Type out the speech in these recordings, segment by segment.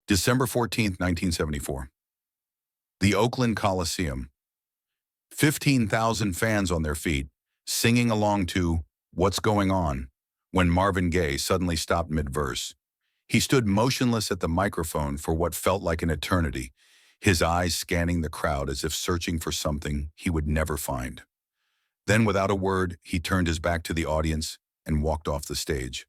December 14th, 1974. The Oakland Coliseum. 15,000 fans on their feet, singing along to "What's Going On" when Marvin Gaye suddenly stopped mid-verse. He stood motionless at the microphone for what felt like an eternity, his eyes scanning the crowd as if searching for something he would never find. Then, without a word, he turned his back to the audience and walked off the stage.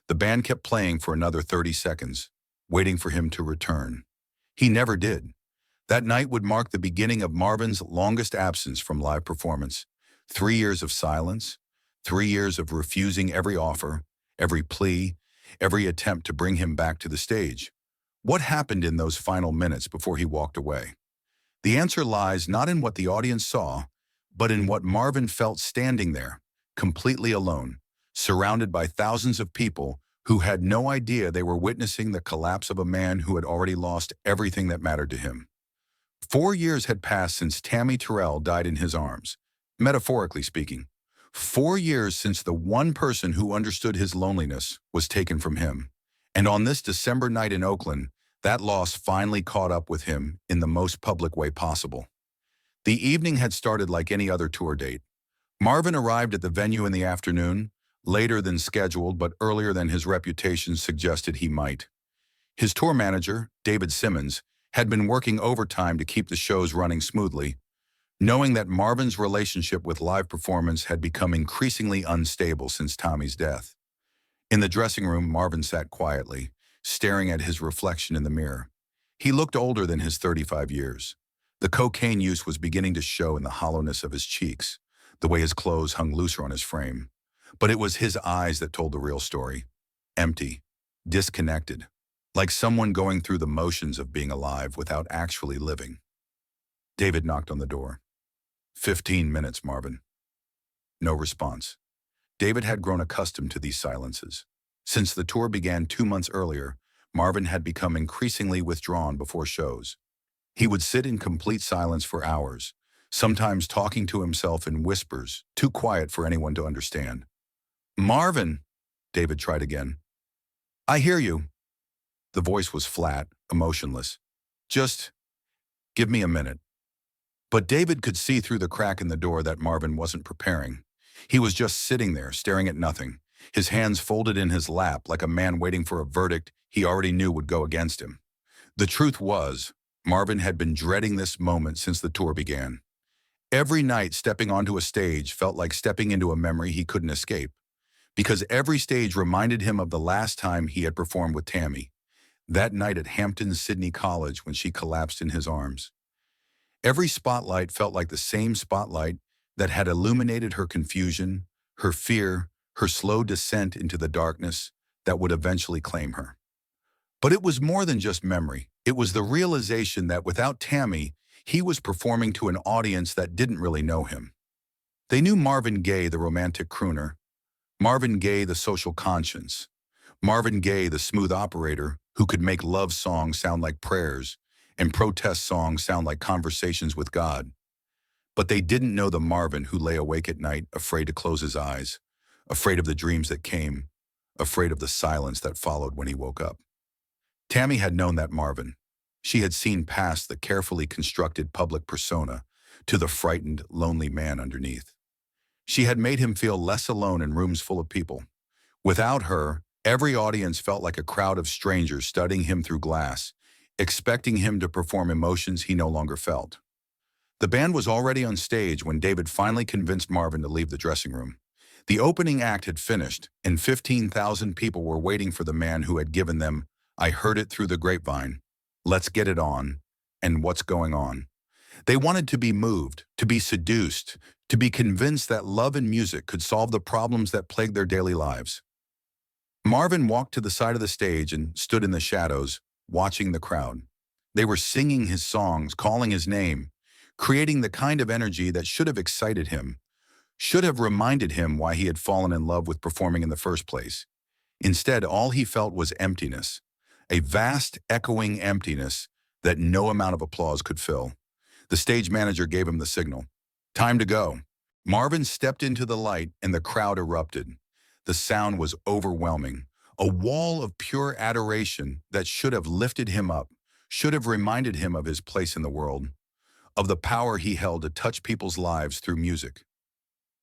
The band kept playing for another 30 seconds, waiting for him to return. He never did. That night would mark the beginning of Marvin's longest absence from live performance. 3 years of silence, 3 years of refusing every offer, every plea, every attempt to bring him back to the stage. What happened in those final minutes before he walked away? The answer lies not in what the audience saw, but in what Marvin felt standing there, completely alone, surrounded by thousands of people who had no idea they were witnessing the collapse of a man who had already lost everything that mattered to him. 4 years had passed since Tammi Terrell died in his arms, metaphorically speaking. 4 years since the one person who understood his loneliness was taken from him. And on this December night in Oakland, that loss finally caught up with him in the most public way possible. The evening had started like any other tour date. Marvin arrived at the venue in the afternoon, later than scheduled but earlier than his reputation suggested he might. His tour manager, David Simmons, had been working overtime to keep the shows running smoothly, knowing that Marvin's relationship with live performance had become increasingly unstable since Tommy's death. In the dressing room, Marvin sat quietly, staring at his reflection in the mirror. He looked older than his 35 years. The cocaine use was beginning to show in the hollowness of his cheeks, the way his clothes hung looser on his frame. But it was his eyes that told the real story. Empty, disconnected, like someone going through the motions of being alive without actually living. David knocked on the door. 15 minutes, Marvin. No response. David had grown accustomed to these silences. Since the tour began 2 months earlier, Marvin had become increasingly withdrawn before shows. He would sit in complete silence for hours, sometimes talking to himself in whispers, too quiet for anyone to understand. "Marvin," David tried again. "I hear you." The voice was flat, emotionless. "Just give me a minute." But David could see through the crack in the door that Marvin wasn't preparing. He was just sitting there, staring at nothing, his hands folded in his lap like a man waiting for a verdict he already knew would go against him. The truth was, Marvin had been dreading this moment since the tour began. Every night stepping onto a stage felt like stepping into a memory he couldn't escape, because every stage reminded him of the last time he had performed with Tammi, that night at Hampton-Sydney College when she collapsed in his arms. Every spotlight felt like the same spotlight that had illuminated her confusion, her fear, her slow descent into the darkness that would eventually claim her. But it was more than just memory. It was the realization that without Tammi, he was performing to an audience that didn't really know him. They knew Marvin Gaye, the romantic crooner, Marvin Gaye, the social conscience, Marvin Gaye, the smooth operator who could make love songs sound like prayers and protest songs sound like conversations with God. But they didn't know the Marvin who lay awake at night, afraid to close his eyes, afraid of the dreams that came, afraid of the silence that followed when he woke up. Tammi had known that Marvin. She had seen past the carefully constructed public persona to the frightened, lonely man underneath. She had made him feel less alone in rooms full of people. Without her, every audience felt like a crowd of strangers studying him through glass, expecting him to perform emotions he no longer felt. The band was already on stage when David finally convinced Marvin to leave the dressing room. The opening act had finished, and 15,000 people were waiting for the man who had given them "I Heard It Through the Grapevine," "Let's Get It On," and "What's Going On." They wanted to be moved, to be seduced, to be convinced that love and music could solve the problems that plagued their daily lives. Marvin walked to the side of the stage and stood in the shadows, watching the crowd. They were singing his songs, calling his name, creating the kind of energy that should have excited him, should have reminded him why he had fallen in love with performing in the first place. Instead, all he felt was emptiness, a vast, echoing emptiness that no amount of applause could fill. The stage manager gave him the signal. Time to go. Marvin stepped into the light and the crowd erupted. The sound was overwhelming, A wall of pure adoration that should have lifted him up, should have reminded him of his place in the world, of the power he held to touch people's lives through music.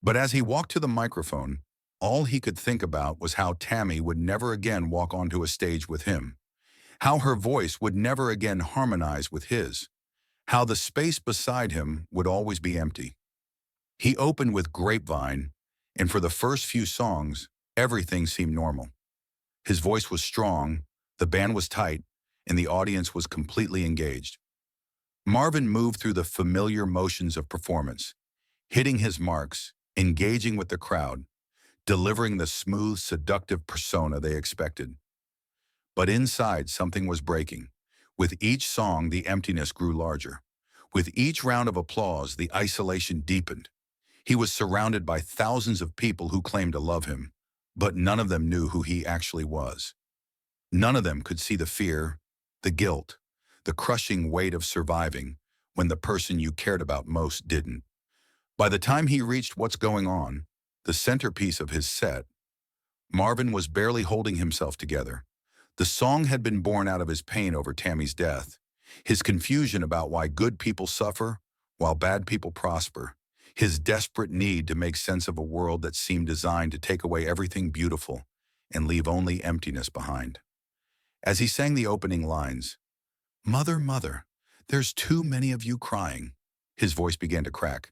But as he walked to the microphone, all he could think about was how Tammi would never again walk onto a stage with him, how her voice would never again harmonize with his, how the space beside him would always be empty. He opened with Grapevine, and for the first few songs, everything seemed normal. His voice was strong, the band was tight, and the audience was completely engaged. Marvin moved through the familiar motions of performance, hitting his marks, engaging with the crowd, delivering the smooth, seductive persona they expected. But inside, something was breaking. With each song, the emptiness grew larger. With each round of applause, the isolation deepened. He was surrounded by thousands of people who claimed to love him, but none of them knew who he actually was. None of them could see the fear, the guilt, the crushing weight of surviving when the person you cared about most didn't. By the time he reached What's Going On, the centerpiece of his set, Marvin was barely holding himself together. The song had been born out of his pain over Tammi's death, his confusion about why good people suffer while bad people prosper, his desperate need to make sense of a world that seemed designed to take away everything beautiful and leave only emptiness behind. As he sang the opening lines, "Mother, mother, there's too many of you crying," his voice began to crack.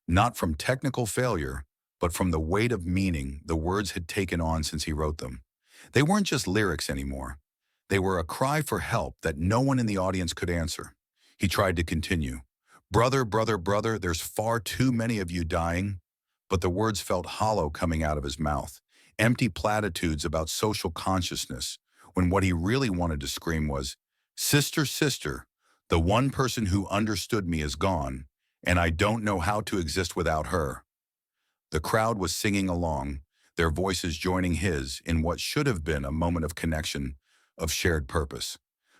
Not from technical failure, but from the weight of meaning the words had taken on since he wrote them. They weren't just lyrics anymore. They were a cry for help that no one in the audience could answer. He tried to continue. "Brother, brother, brother, there's far too many of you dying." But the words felt hollow coming out of his mouth, empty platitudes about social consciousness, when what he really wanted to scream was, "Sister, sister, the one person who understood me is gone, and I don't know how to exist without her." The crowd was singing along, their voices joining his in what should have been a moment of connection, of shared purpose.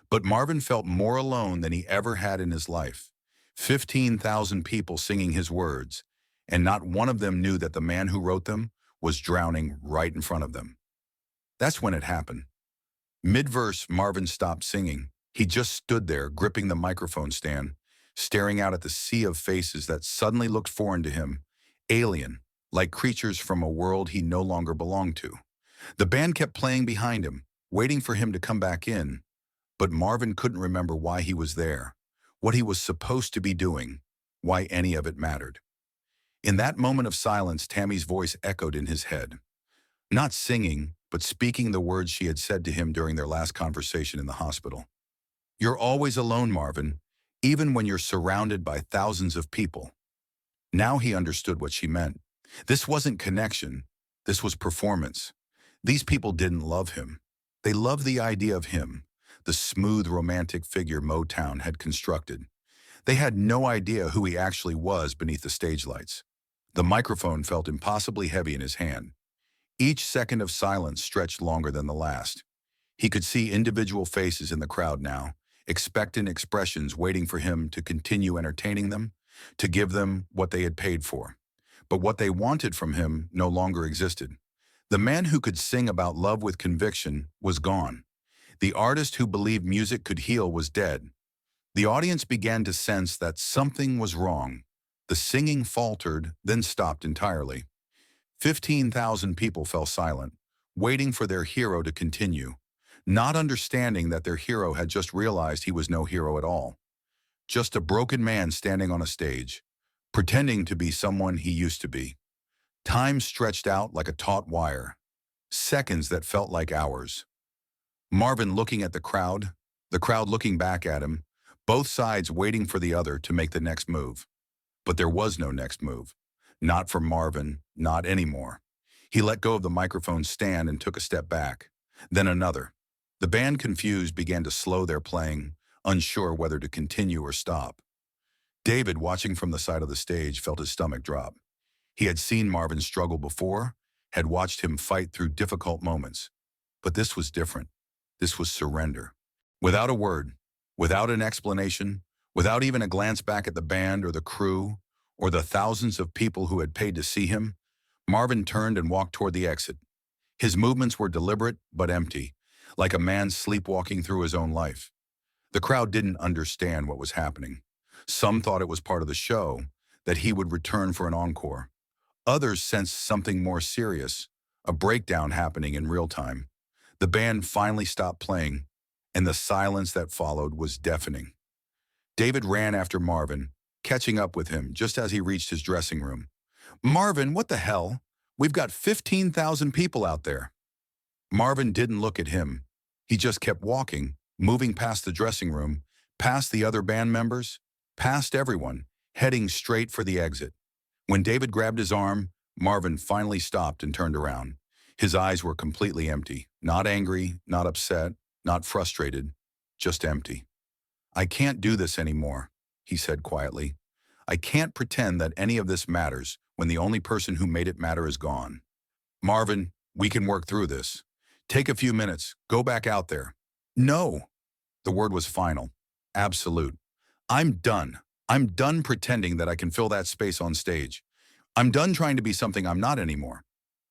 But Marvin felt more alone than he ever had in his life. 15,000 people singing his words, and not one of them knew that the man who wrote them was drowning right in front of them. That's when it happened. Mid-verse, Marvin stopped singing. He just stood there, gripping the microphone stand, staring out at the sea of faces that suddenly looked foreign to him, alien, like creatures from a world he no longer belonged to. The band kept playing behind him, waiting for him to come back in, but Marvin couldn't remember why he was there, what he was supposed to be doing, why any of it mattered. In that moment of silence, Tammi's voice echoed in his head. Not singing, but speaking the words she had said to him during their last conversation in the hospital. "You're always alone, Marvin, even when you're surrounded by thousands of people." Now he understood what she meant. This wasn't connection, this was performance. These people didn't love him. They loved the idea of him, the smooth romantic figure Motown had constructed. They had no idea who he actually was beneath the stage lights. The microphone felt impossibly heavy in his hand. Each second of silence stretched longer than the last. He could see individual faces in the crowd now, expectant expressions waiting for him to continue entertaining them, to give them what they had paid for. But what they wanted from him no longer existed. The man who could sing about love with conviction was gone. The artist who believed music could heal was dead. The audience began to sense that something was wrong. The singing faltered, then stopped entirely. 15,000 people fell silent, waiting for their hero to continue, not understanding that their hero had just realized he was no hero at all. Just a broken man standing on a stage, pretending to be someone he used to be. Time stretched out like a taut wire, seconds that felt like hours. Marvin looking at the crowd looking back at him, both sides waiting for the other to make the next move. But there was no next move. Not for Marvin, not anymore. He let go of the microphone stand and took a step back. Then another. The band, confused, began to slow their playing, unsure whether to continue or stop. David, watching from the side of the stage, felt his stomach drop. He had seen Marvin struggle before, had watched him fight through difficult moments. But this was different. This was surrender. Without a word, without an explanation, without even a glance back at the band or the crew or the thousands of people who had paid to see him, Marvin turned and walked toward the exit. His movements were deliberate but empty, like a man sleepwalking through his own life. The crowd didn't understand what was happening. Some thought it was part of the show, that he would return for an encore. Others sensed something more serious, a breakdown happening in real time. The band finally stopped playing, and the silence that followed was deafening. David ran after Marvin, catching up with him just as he reached his dressing room. "Marvin, what the hell? We've got 15,000 people out there." Marvin didn't look at him. He just kept walking, moving past the dressing room, past the other band members, past everyone, heading straight for the exit. When David grabbed his arm, Marvin finally stopped and turned around. His eyes were completely empty, not angry, not upset, not frustrated, just empty. "I can't do this anymore," he said quietly. "I can't pretend that any of this matters when the only person who made it matter is gone. Marvin, we can work through this. Take a few minutes, go back out there." "No." The word was final, absolute. "I'm done. I'm done pretending that I can fill that space on stage. I'm done trying to be something I'm not anymore."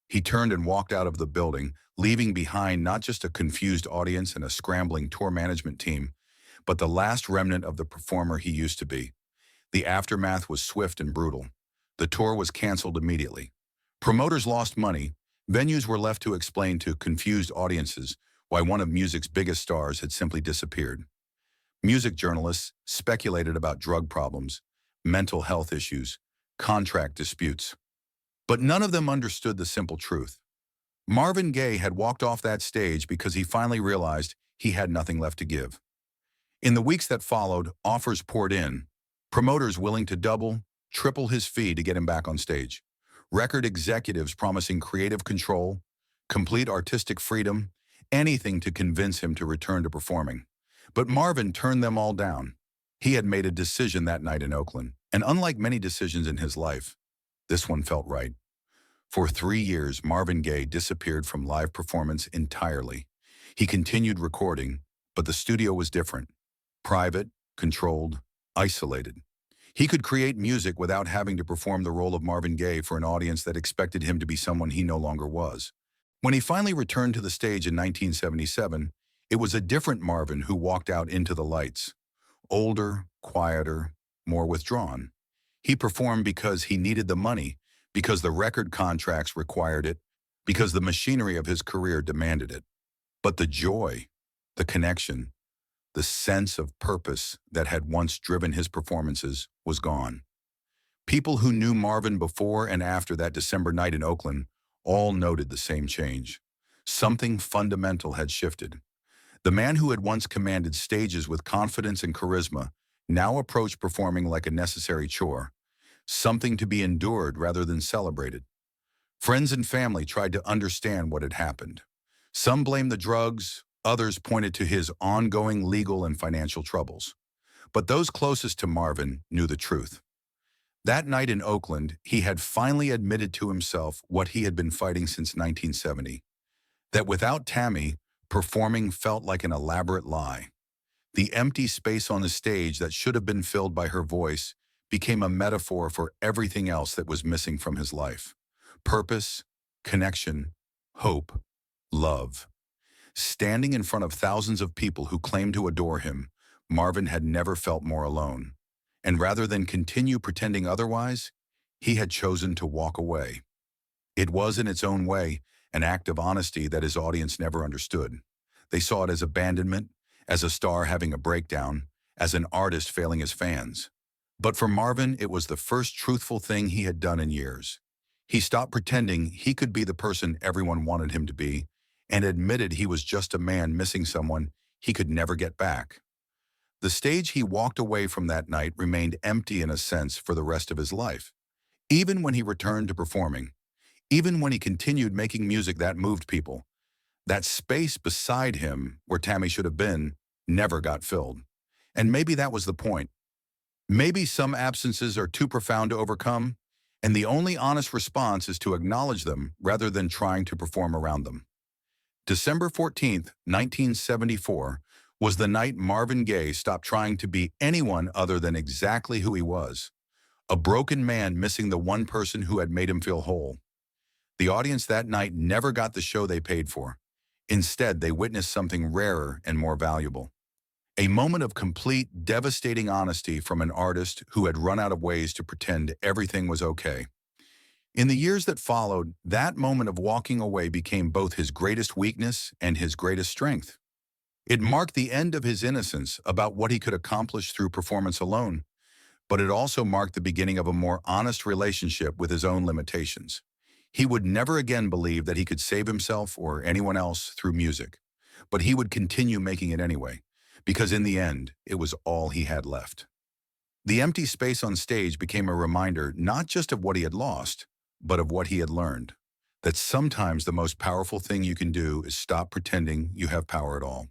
He turned and walked out of the building, leaving behind not just a confused audience and a scrambling tour management team, but the last remnant of the performer he used to be. The aftermath was swift and brutal. The tour was canceled immediately. Promoters lost money. Venues were left to explain to confused audiences why one of music's biggest stars had simply disappeared. Music journalists speculated about drug problems, mental health issues, contract disputes. But none of them understood the simple truth. Marvin Gaye had walked off that stage because he finally realized he had nothing left to give. In the weeks that followed, offers poured in, promoters willing to double, triple his fee to get him back on stage. Record executives promising creative control, complete artistic freedom, anything to convince him to return to performing. But Marvin turned them all down. He had made a decision that night in Oakland, and unlike many decisions in his life, this one felt right. For 3 years, Marvin Gaye disappeared from live performance entirely. He continued recording, but the studio was different. Private, controlled, isolated. He could create music without having to perform the role of Marvin Gaye for an audience that expected him to be someone he no longer was. When he finally returned to the stage in 1977, it was a different Marvin who walked out into the lights. Older, quieter, more withdrawn. He performed because he needed the money, because the record contracts required it, because the machinery of his career demanded it. But the joy, the connection, the sense of purpose that had once driven his performances was gone. People who knew Marvin before and after that December night in Oakland all noted the same change. Something fundamental had shifted. The man who had once commanded stages with confidence and charisma now approached performing like a necessary chore, something to be endured rather than celebrated. Friends and family tried to understand what had happened. Some blamed the drugs, others pointed to his ongoing legal and financial troubles. But those closest to Marvin knew the truth. That night in Oakland, he had finally admitted to himself what he had been fighting since 1970. That without Tammi, performing felt like an elaborate lie. The empty space on the stage that should have been filled by her voice became a metaphor for everything else that was missing from his life. Purpose, connection, hope, love. Standing in front of thousands of people who claimed to adore him, Marvin had never felt more alone. And rather than continue pretending otherwise, he had chosen to walk away. It was, in its own way, an act of honesty that his audience never understood. They saw it as abandonment, as a star having a breakdown, as an artist failing his fans. But for Marvin, it was the first truthful thing he had done in years. He stopped pretending he could be the person everyone wanted him to be, and admitted he was just a man missing someone he could never get back. The stage he walked away from that night remained empty in a sense for the rest of his life. Even when he returned to performing, even when he continued making music that moved people, that space beside him, where Tammi should have been, never got filled. And maybe that was the point. Maybe some absences are too profound to overcome, and the only honest response is to acknowledge them rather than trying to perform around them. December 14th, 1974, was the night Marvin Gaye stopped trying to be anyone other than exactly who he was, a broken man missing the one person who had made him feel whole. The audience that night never got the show they paid for. Instead, they witnessed something rarer and more valuable. A moment of complete, devastating honesty from an artist who had run out of ways to pretend everything was okay. In the years that followed, that moment of walking away became both his greatest weakness and his greatest strength. It marked the end of his innocence about what he could accomplish through performance alone, but it also marked the beginning of a more honest relationship with his own limitations. He would never again believe that he could save himself or anyone else through music, but he would continue making it anyway, because in the end, it was all he had left. The empty space on stage became a reminder not just of what he had lost, but of what he had learned. That sometimes the most powerful thing you can do is stop pretending you have power at all.